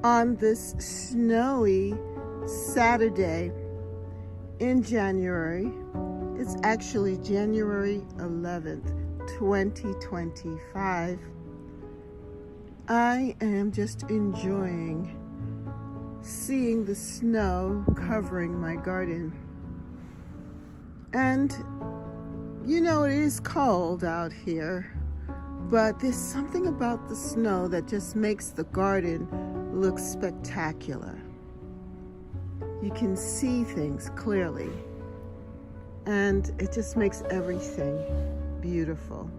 on this snowy Saturday in January. It's actually January 11th, 2025. I am just enjoying seeing the snow covering my garden. And you know, it is cold out here, but there's something about the snow that just makes the garden look spectacular. You can see things clearly, and it just makes everything beautiful.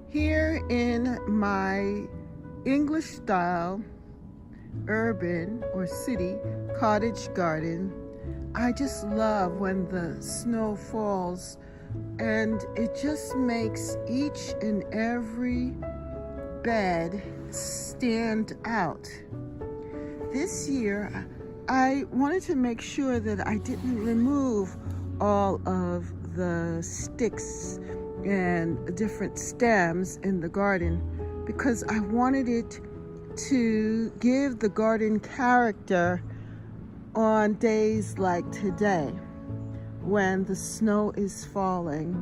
Here in my English style urban or city cottage garden, I just love when the snow falls, and it just makes each and every bed stand out. This year I wanted to make sure that I didn't remove all of the sticks and different stems in the garden, because I wanted it to give the garden character on days like today when the snow is falling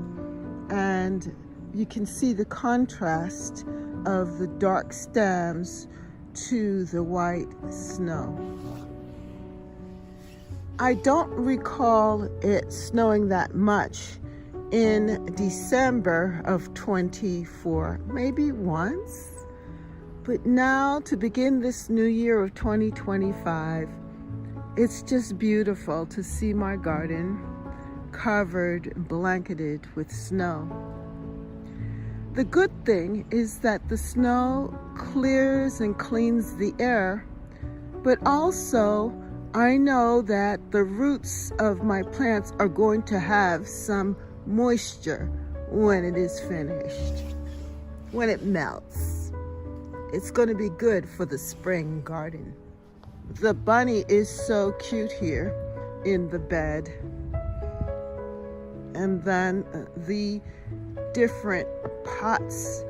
and you can see the contrast of the dark stems to the white snow. I don't recall it snowing that much in December of 24, maybe once. But now, to begin this new year of 2025, it's just beautiful to see my garden covered, blanketed with snow. The good thing is that the snow clears and cleans the air, but also I know that the roots of my plants are going to have some moisture when it is finished, when it melts. It's going to be good for the spring garden. The bunny is so cute here in the bed. And then the different pots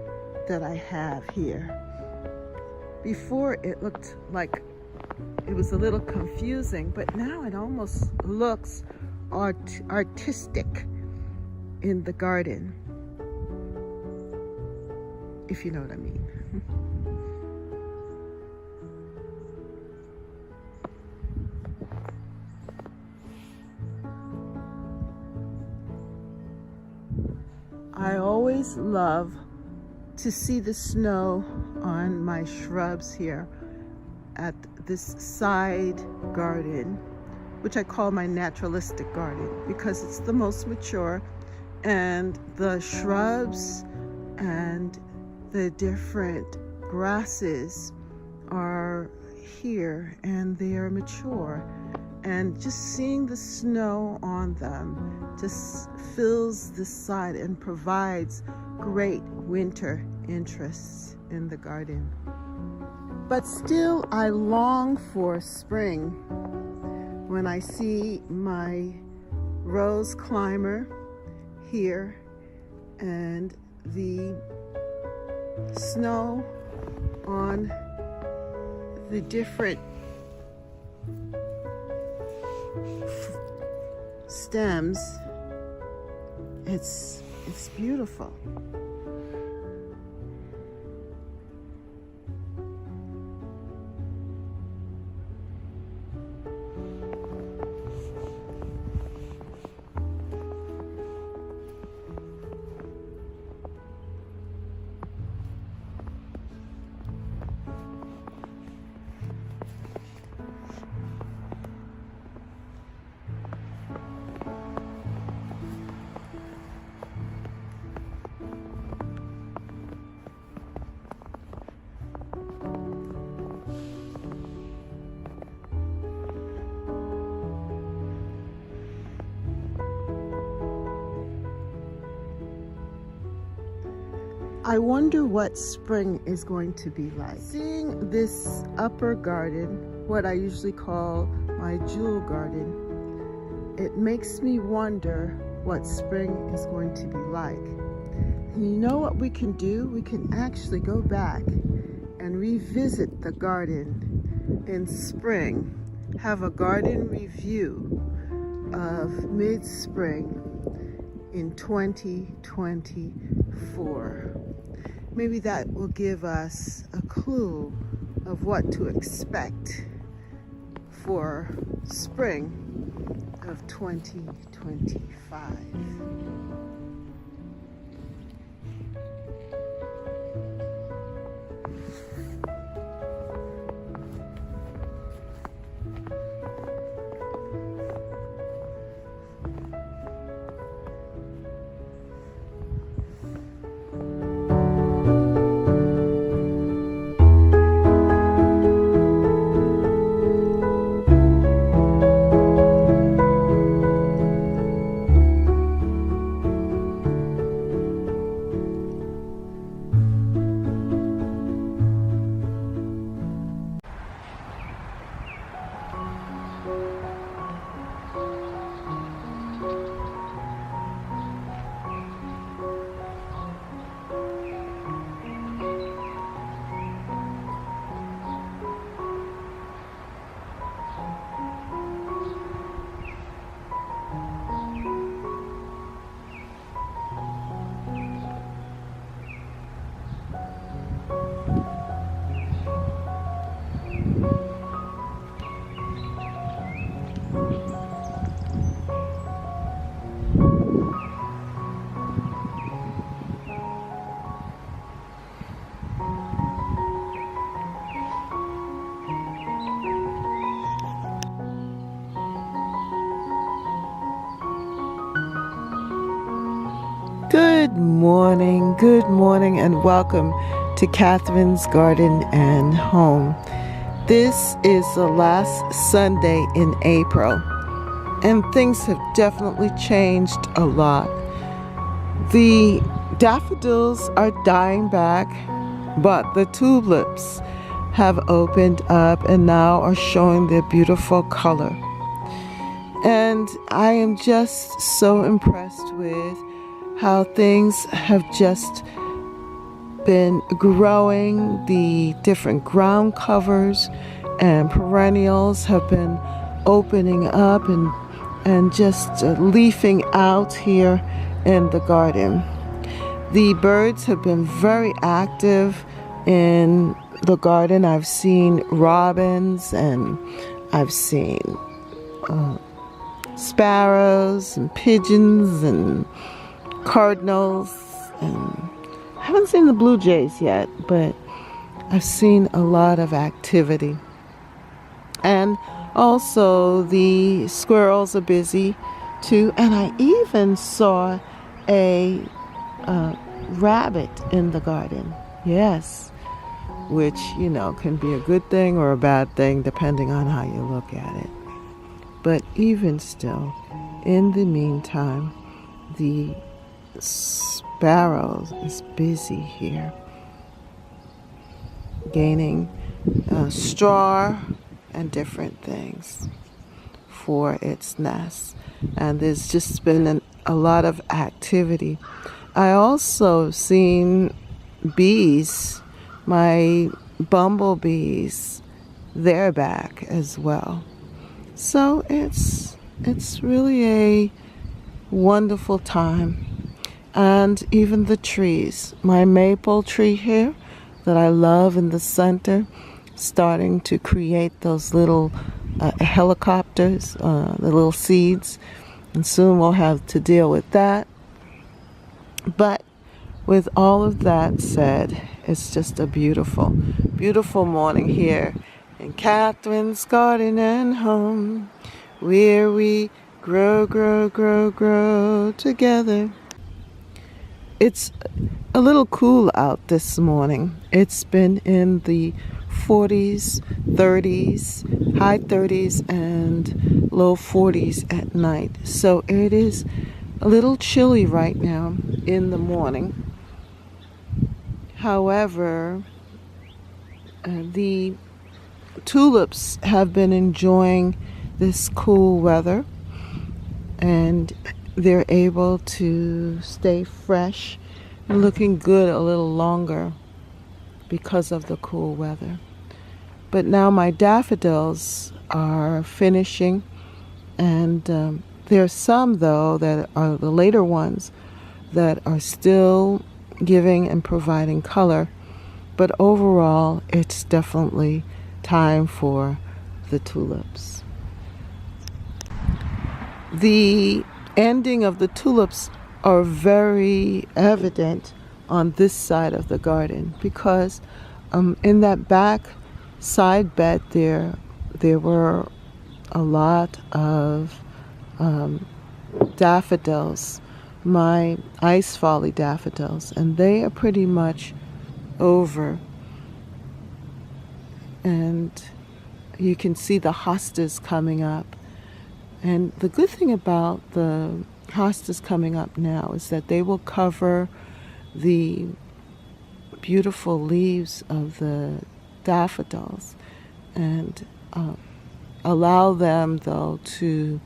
that I have here. Before it looked like it was a little confusing, but now it almost looks artistic in the garden, if you know what I mean. I always love to see the snow on my shrubs here at this side garden, which I call my naturalistic garden because it's the most mature, and the shrubs and the different grasses are here and they are mature, and just seeing the snow on them just fills the side and provides great winter interest in the garden. But still, I long for spring when I see my rose climber here and the snow on the different stems. It's beautiful. I wonder what spring is going to be like. Seeing this upper garden, what I usually call my jewel garden, it makes me wonder what spring is going to be like. And you know what we can do? We can actually go back and revisit the garden in spring, have a garden review of mid-spring in 2024. Maybe that will give us a clue of what to expect for spring of 2025. Good morning, and welcome to Catherine's Garden and Home. This is the last Sunday in April, and things have definitely changed a lot. The daffodils are dying back, but the tulips have opened up and now are showing their beautiful color. And I am just so impressed with how things have just been growing. The different ground covers and perennials have been opening up and just leafing out here in the garden. The birds have been very active in the garden. I've seen robins, and I've seen sparrows and pigeons and cardinals, and I haven't seen the blue jays yet, but I've seen a lot of activity. And also the squirrels are busy too, and I even saw a rabbit in the garden. Yes, which, you know, can be a good thing or a bad thing depending on how you look at it. But even still, in the meantime, the sparrows is busy here gaining straw and different things for its nest, and there's just been a lot of activity. I also seen bees, my bumblebees, they're back as well. So it's really a wonderful time. And even the trees, my maple tree here that I love in the center, starting to create those little helicopters, the little seeds, and soon we'll have to deal with that. But with all of that said, it's just a beautiful, beautiful morning here in Catherine's Garden and Home, where we grow, grow, grow, grow together. It's a little cool out this morning. It's been in the 40s, 30s, high 30s, and low 40s at night. So it is a little chilly right now in the morning. However, the tulips have been enjoying this cool weather, and they're able to stay fresh and looking good a little longer because of the cool weather. But now my daffodils are finishing, and there are some, though, that are the later ones that are still giving and providing color. But overall, it's definitely time for the tulips. The ending of the tulips are very evident on this side of the garden because in that back side bed there were a lot of daffodils, my ice folly daffodils, and they are pretty much over. And you can see the hostas coming up. And the good thing about the hostas coming up now is that they will cover the beautiful leaves of the daffodils and allow them, though, to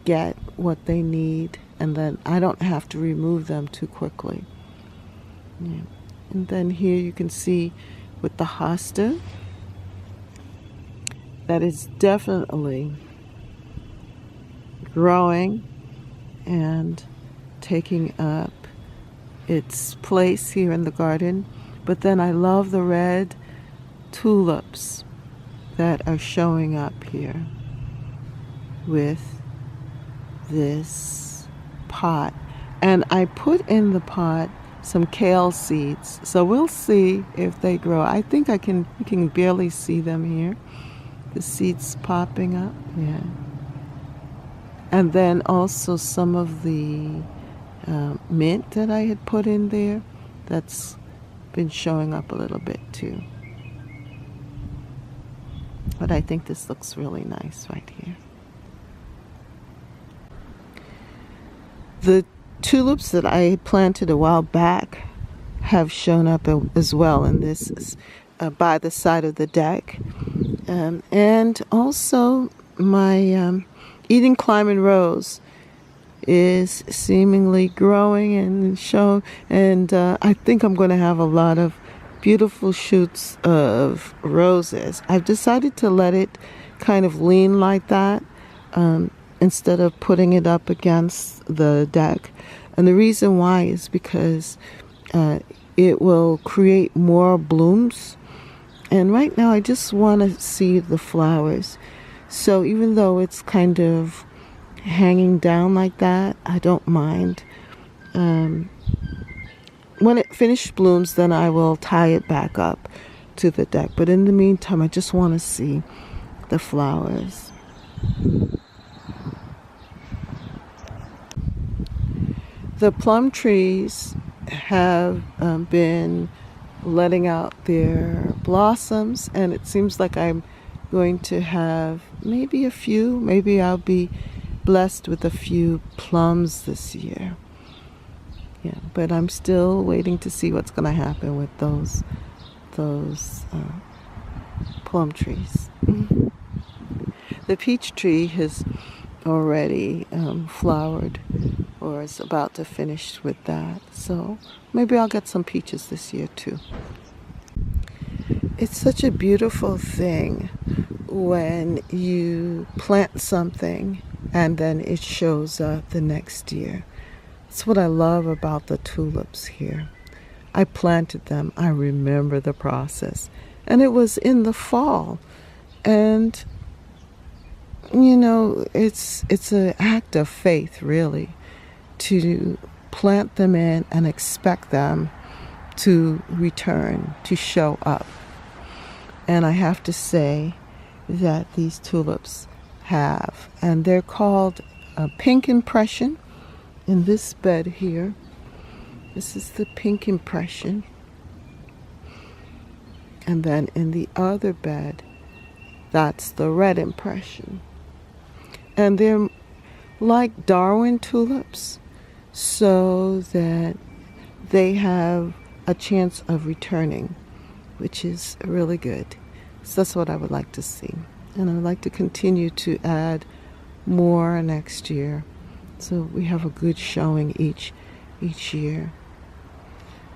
get what they need, and then I don't have to remove them too quickly. Yeah. And then here you can see with the hosta that is definitely growing and taking up its place here in the garden. But then I love the red tulips that are showing up here with this pot. And I put in the pot some kale seeds, so we'll see if they grow. I think you can barely see them here, the seeds popping up. Yeah. And then also some of the mint that I had put in there, that's been showing up a little bit too. But I think this looks really nice right here. The tulips that I planted a while back have shown up as well, and this is by the side of the deck. And also my Eden Climbing Rose is seemingly growing and I think I'm going to have a lot of beautiful shoots of roses. I've decided to let it kind of lean like that instead of putting it up against the deck. And the reason why is because it will create more blooms. And right now I just want to see the flowers. So even though it's kind of hanging down like that, I don't mind. When it finishes blooms, then I will tie it back up to the deck. But in the meantime, I just want to see the flowers. The plum trees have been letting out their blossoms, and it seems like I'm going to have maybe I'll be blessed with a few plums this year. Yeah, but I'm still waiting to see what's going to happen with those plum trees. The peach tree has already flowered, or is about to finish with that. So maybe I'll get some peaches this year too. It's such a beautiful thing when you plant something and then it shows up the next year. That's what I love about the tulips here. I planted them. I remember the process. And it was in the fall. And, it's an act of faith, really, to plant them in and expect them to return, to show up. And I have to say that these tulips have. And they're called Pink Impression. In this bed here, this is the Pink Impression. And then in the other bed, that's the Red Impression. And they're like Darwin tulips, so that they have a chance of returning, which is really good. So that's what I would like to see. And I'd like to continue to add more next year, so we have a good showing each year.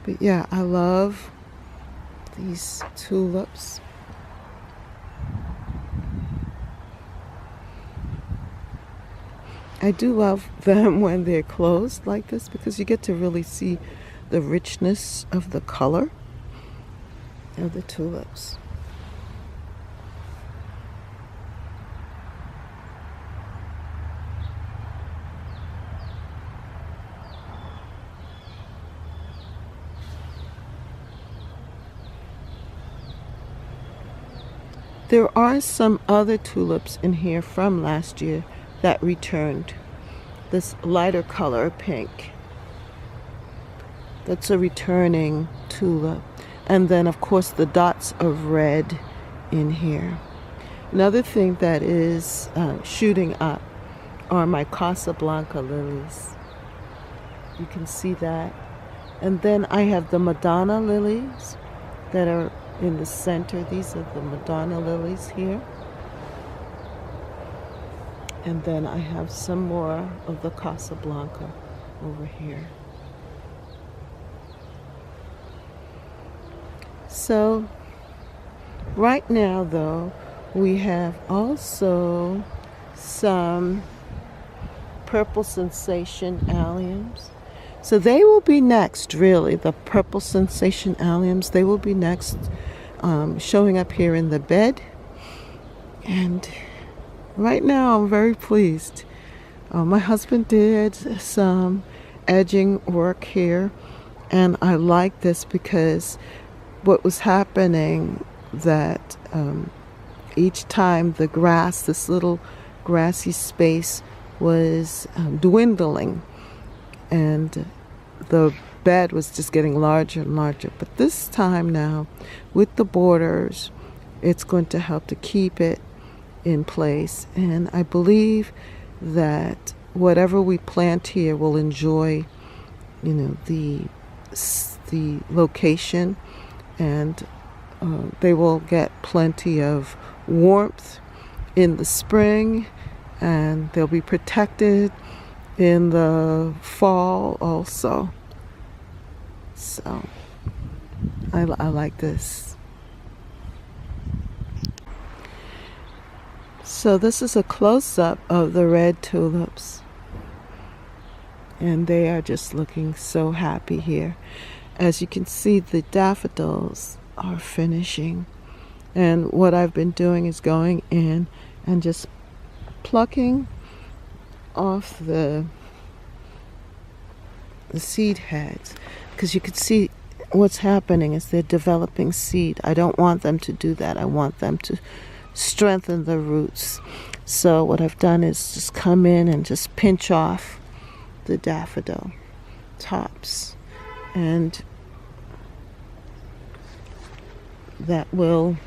But yeah, I love these tulips. I do love them when they're closed like this because you get to really see the richness of the color of the tulips. There are some other tulips in here from last year that returned. This lighter color, pink. That's a returning tulip. And then, of course, the dots of red in here. Another thing that is shooting up are my Casablanca lilies. You can see that. And then I have the Madonna lilies that are in the center. These are the Madonna lilies here. And then I have some more of the Casablanca over here. So right now though, we have also some purple sensation alliums. So they will be next, really. The purple sensation alliums, they will be next, showing up here in the bed. And right now I'm very pleased. My husband did some edging work here, and I like this because what was happening that each time the grass, this little grassy space, was dwindling, and the bed was just getting larger and larger. But this time now, with the borders, it's going to help to keep it in place. And I believe that whatever we plant here will enjoy, the location, and they will get plenty of warmth in the spring, and they'll be protected in the fall also. So I like this. So this is a close-up of the red tulips, and they are just looking so happy here. As you can see, the daffodils are finishing, and what I've been doing is going in and just plucking off the seed heads, because you can see what's happening is they're developing seed. I don't want them to do that. I want them to strengthen the roots. So what I've done is just come in and just pinch off the daffodil tops, and that will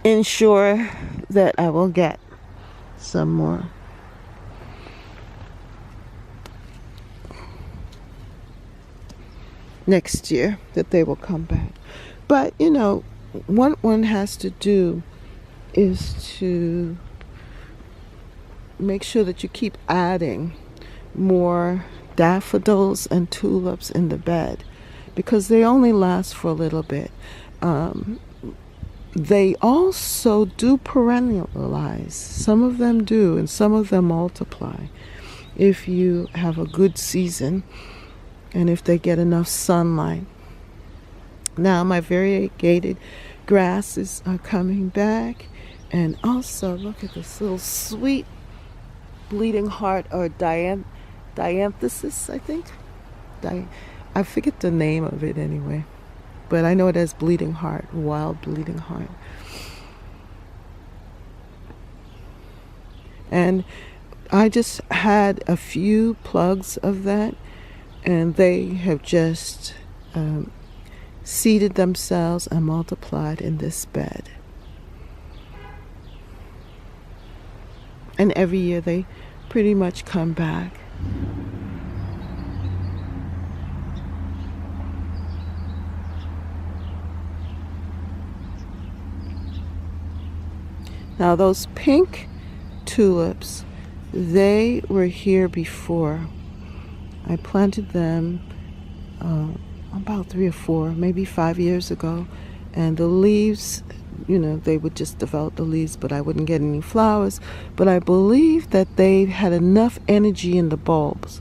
ensure that I will get some more. Next year, that they will come back. But what one has to do is to make sure that you keep adding more daffodils and tulips in the bed, because they only last for a little bit. They also do perennialize. Some of them do, and some of them multiply if you have a good season and if they get enough sunlight. Now my variegated grasses are coming back, and also look at this little sweet bleeding heart, or dianthesis, I think. I forget the name of it anyway, but I know it as bleeding heart, wild bleeding heart. And I just had a few plugs of that, and they have just seeded themselves and multiplied in this bed. And every year they pretty much come back. Now those pink tulips, they were here before. I planted them about 3 or 4, maybe 5 years ago, and the leaves they would just develop the leaves, but I wouldn't get any flowers. But I believe that they had enough energy in the bulbs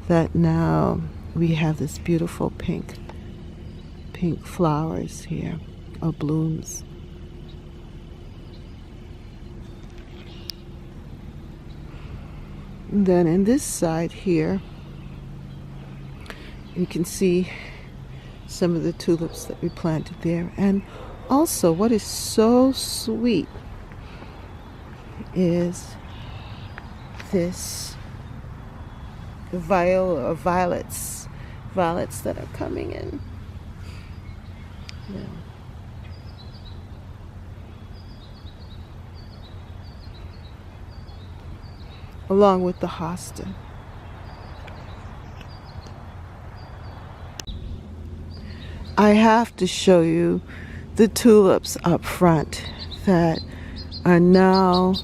that now we have this beautiful pink flowers here, or blooms. And then in this side here, you can see some of the tulips that we planted there. And also, what is so sweet is this violets that are coming in. Yeah. Along with the hosta. I have to show you the tulips up front that are now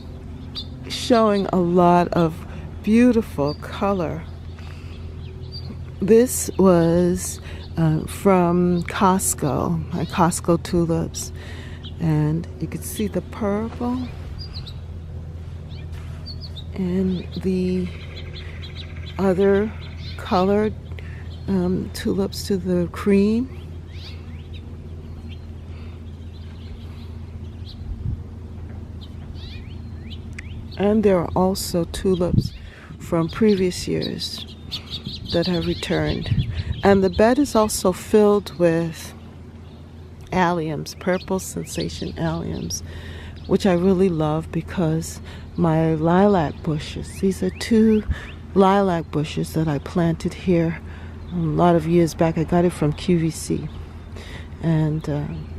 showing a lot of beautiful color. This was from Costco, my Costco tulips, and you could see the purple and the other colored tulips to the cream. And there are also tulips from previous years that have returned. And the bed is also filled with alliums, purple sensation alliums, which I really love because my lilac bushes, these are 2 lilac bushes that I planted here a lot of years back. I got it from QVC. And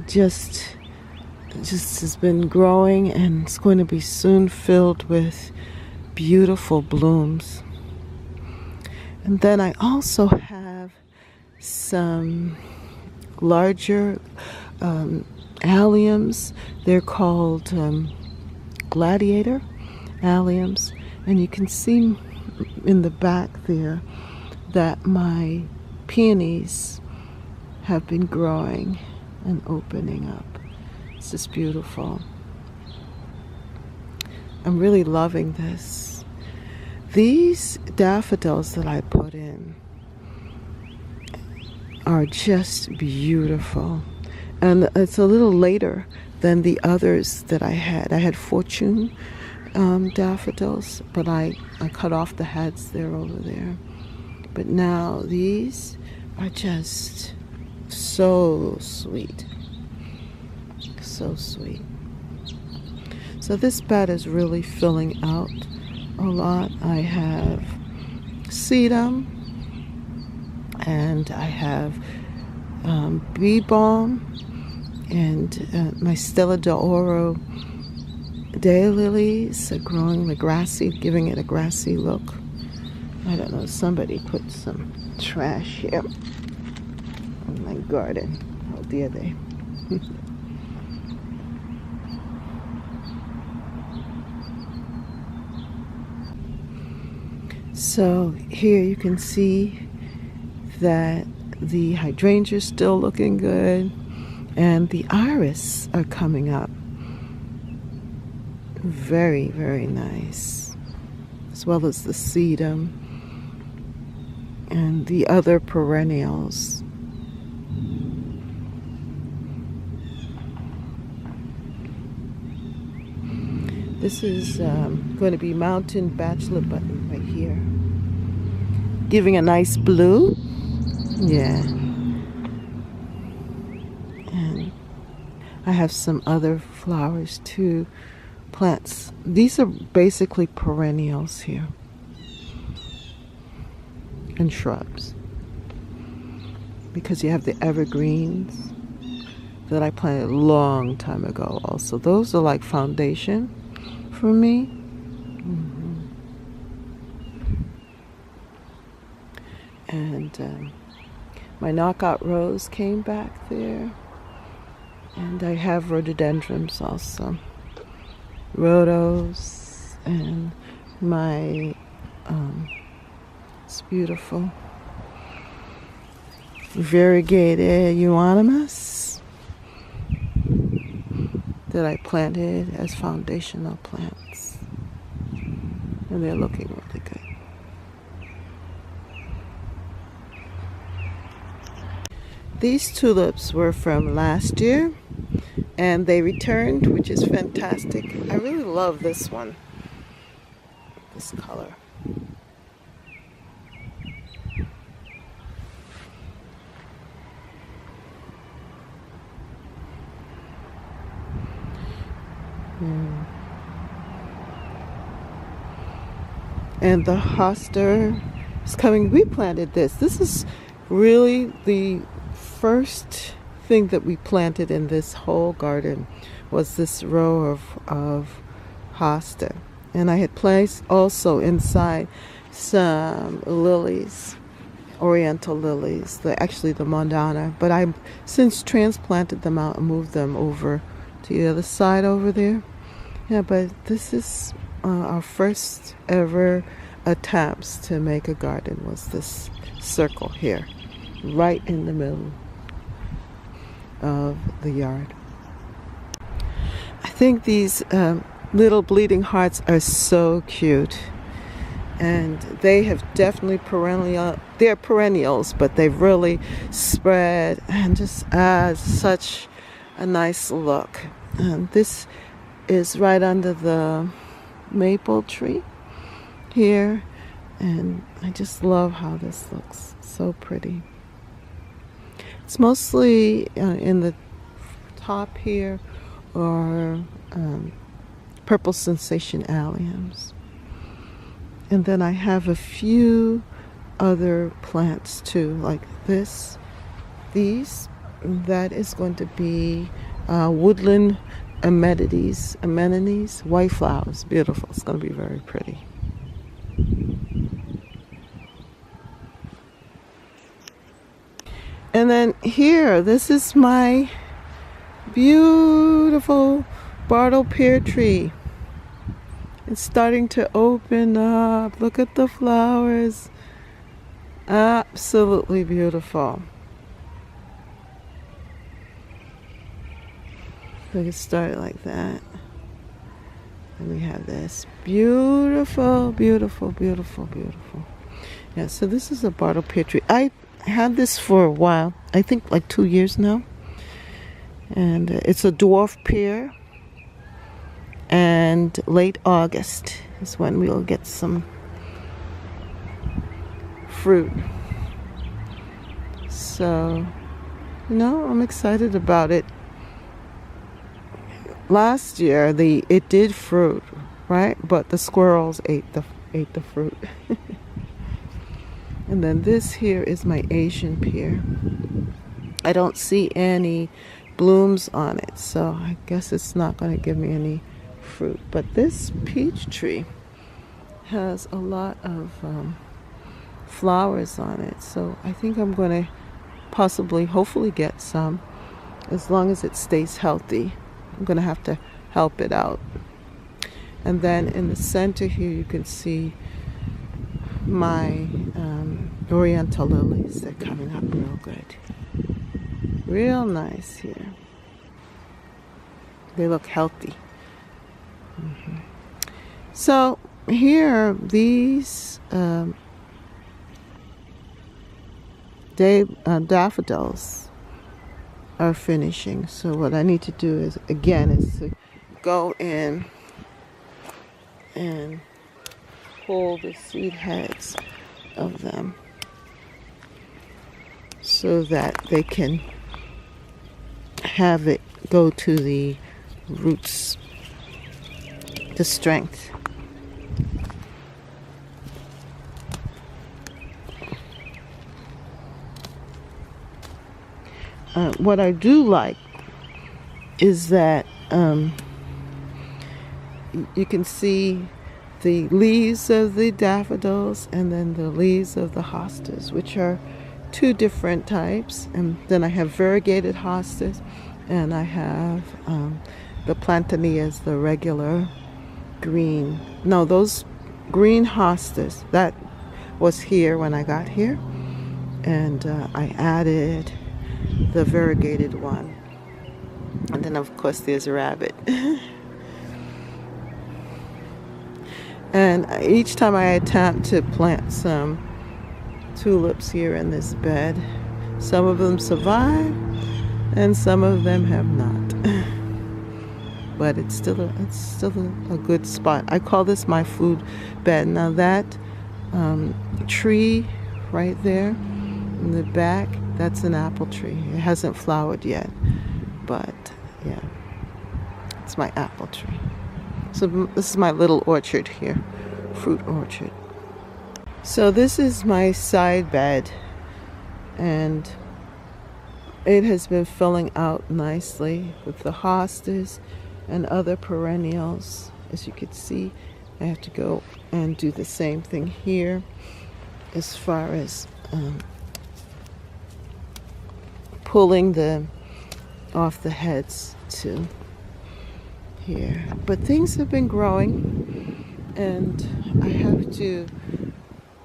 just has been growing, and it's going to be soon filled with beautiful blooms. And then I also have some larger alliums. They're called gladiator alliums, and you can see in the back there that my peonies have been growing and opening up. It's just beautiful. I'm really loving this. These daffodils that I put in are just beautiful. And it's a little later than the others that I had. I had fortune daffodils, but I cut off the heads. They're over there. But now these are just so sweet. So sweet. So this bed is really filling out a lot. I have sedum, and I have bee balm, and my Stella d'Oro daylilies are growing the grassy, giving it a grassy look. I don't know, somebody put some trash here in my garden. How dare they? So here you can see that the hydrangea is still looking good, and the iris are coming up. Very, very nice. As well as the sedum and the other perennials. This is going to be mountain bachelor button right here. Giving a nice blue. Yeah. And I have some other flowers too. Plants. These are basically perennials here. And shrubs. Because you have the evergreens that I planted a long time ago also. Those are like foundation for me. And my knockout rose came back there. And I have rhododendrons also. Rhodos, and my it's beautiful variegated euonymus. that I planted as foundational plants. And they're looking really good. These tulips were from last year, and they returned, which is fantastic. I really love this one, this color. And the hoster is coming. We planted this. This is really the first thing that we planted in this whole garden, was this row of hosta. And I had placed also inside some lilies, oriental lilies, actually the Mondana, but I've since transplanted them out and moved them over to the other side over there. Yeah, but this is our first ever attempts to make a garden, was this circle here, right in the middle of the yard. I think these little bleeding hearts are so cute, and they have definitely they're perennials, but they've really spread and just add such a nice look. And this is right under the maple tree here, and I just love how this looks. So pretty. It's mostly in the top here, or purple sensation alliums. And then I have a few other plants too, like these. That is going to be woodland amenities, white flowers, beautiful. It's going to be very pretty. And then here, this is my beautiful bottle pear tree. It's starting to open up. Look at the flowers. Absolutely beautiful. So it started like that. And we have this beautiful, beautiful, beautiful, beautiful. Yeah, so this is a bottle pear tree. I had this for a while. I think like 2 years now. And it's a dwarf pear. And late August is when we'll get some fruit. So, I'm excited about it. Last year, it did fruit, right? But the squirrels ate the fruit. And then this here is my Asian pear. I don't see any blooms on it, so I guess it's not going to give me any fruit. But this peach tree has a lot of flowers on it, so I think I'm going to hopefully get some, as long as it stays healthy. I'm going to have to help it out. And then in the center here you can see my oriental lilies. They're coming up real good. Real nice here. They look healthy. So here, these daffodils are finishing. So what I need to do is to go in and pull the seed heads of them so that they can have it go to the roots, the strength. What I do like is that you can see the leaves of the daffodils and then the leaves of the hostas, which are two different types. And then I have variegated hostas, and I have the plantaneas, the regular green. No, those green hostas, that was here when I got here, and I added the variegated one. And then of course there's a rabbit. And each time I attempt to plant some tulips here in this bed, some of them survive and some of them have not. But it's still a good spot. I call this my food bed. Now that tree right there in the back, that's an apple tree. It hasn't flowered yet, but yeah, it's my apple tree. So this is my little orchard here, fruit orchard. So this is my side bed, and it has been filling out nicely with the hostas and other perennials. As you can see, I have to go and do the same thing here as far as pulling off the heads to here. But things have been growing, and I have to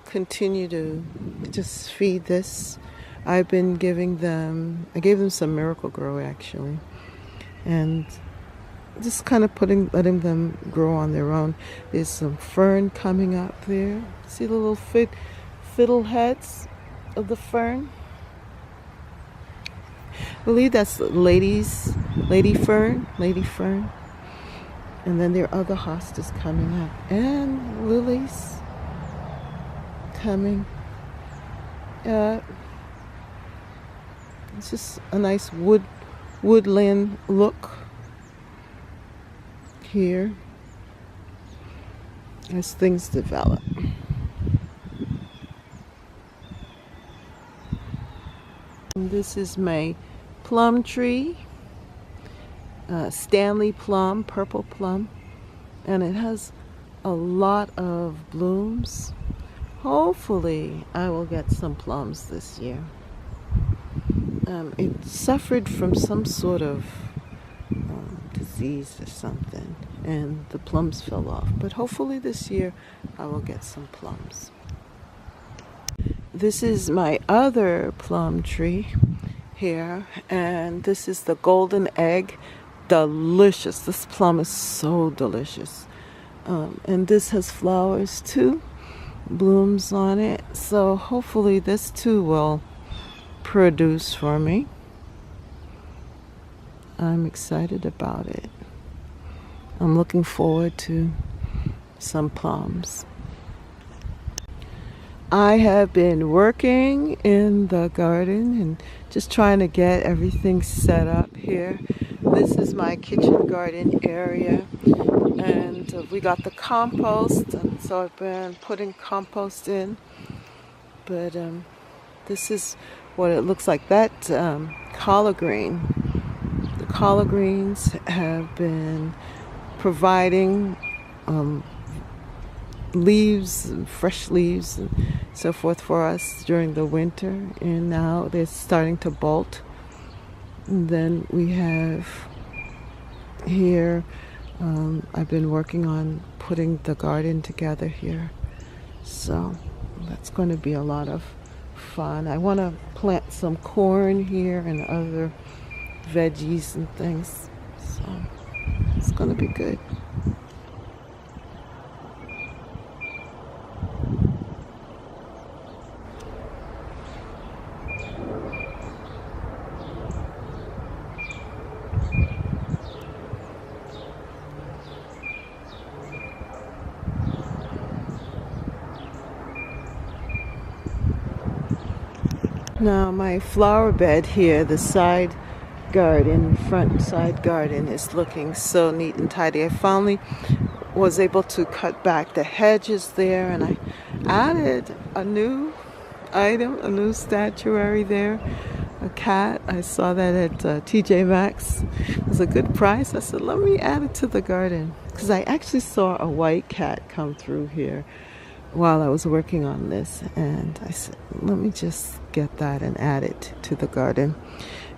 continue to just feed this. I gave them some Miracle Grow actually, and just kind of letting them grow on their own. There's some fern coming up there. See the little fiddle heads of the fern? I believe that's lady fern. And then there are other hostas coming up, and lilies coming up. It's just a nice woodland look here as things develop. And this is my plum tree, Stanley plum, purple plum, and it has a lot of blooms. Hopefully I will get some plums this year. It suffered from some sort of disease or something, and the plums fell off, but hopefully this year I will get some plums. This is my other plum tree here, and this is the golden egg. Delicious. This plum is so delicious. And this has flowers too, blooms on it, so hopefully this too will produce for me. I'm excited about it. I'm looking forward to some plums. I have been working in the garden and just trying to get everything set up here. This is my kitchen garden area, and we got the compost, and so I've been putting compost in. But this is what it looks like. That collard green. The collard greens have been providing leaves, fresh leaves and so forth for us during the winter, and now they're starting to bolt. And then we have here, I've been working on putting the garden together here, so that's going to be a lot of fun. I want to plant some corn here and other veggies and things, so it's going to be good. Now my flower bed here, the front side garden is looking so neat and tidy. I finally was able to cut back the hedges there, and I added a new item, a new statuary there, a cat. I saw that at TJ Maxx. It was a good price. I said, let me add it to the garden, because I actually saw a white cat come through here while I was working on this, and I said, let me just get that and add it to the garden.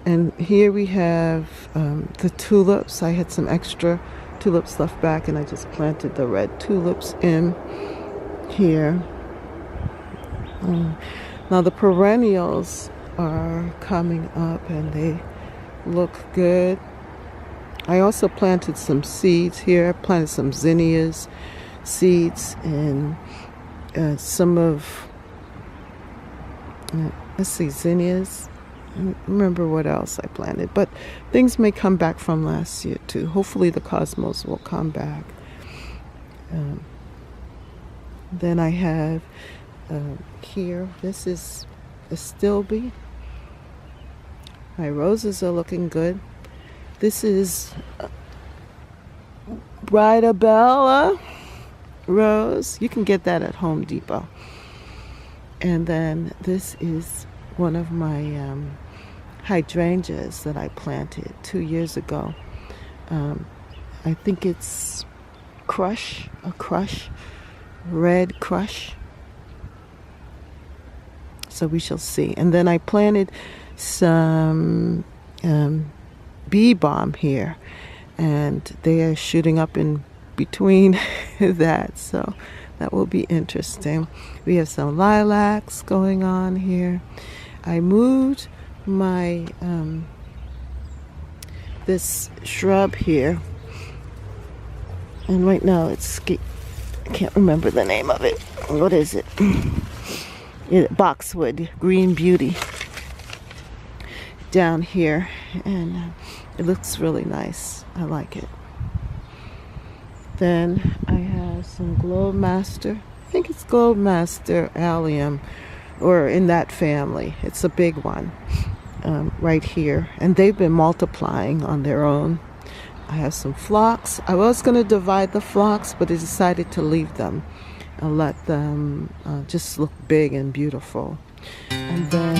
And here we have the tulips. I had some extra tulips left back, and I just planted the red tulips in here. Now the perennials are coming up, and they look good. I also planted some seeds here. I planted some zinnias seeds and some of, let's see, zinnias. I don't remember what else I planted, but things may come back from last year too. Hopefully the cosmos will come back. Then I have here, this is a stilby. My roses are looking good. This is Bridabella rose. You can get that at Home Depot. And then this is one of my hydrangeas that I planted 2 years ago. I think it's red crush. So we shall see. And then I planted some bee balm here, and they are shooting up in between that, so that will be interesting. We have some lilacs going on here. I moved my this shrub here, and right now I can't remember the name of it. What is it? Boxwood Green Beauty down here, and it looks really nice. I like it. Then I have some Globemaster. I think it's Globemaster allium, or in that family. It's a big one right here, and they've been multiplying on their own. I have some phlox. I was going to divide the phlox, but I decided to leave them and let them just look big and beautiful. And then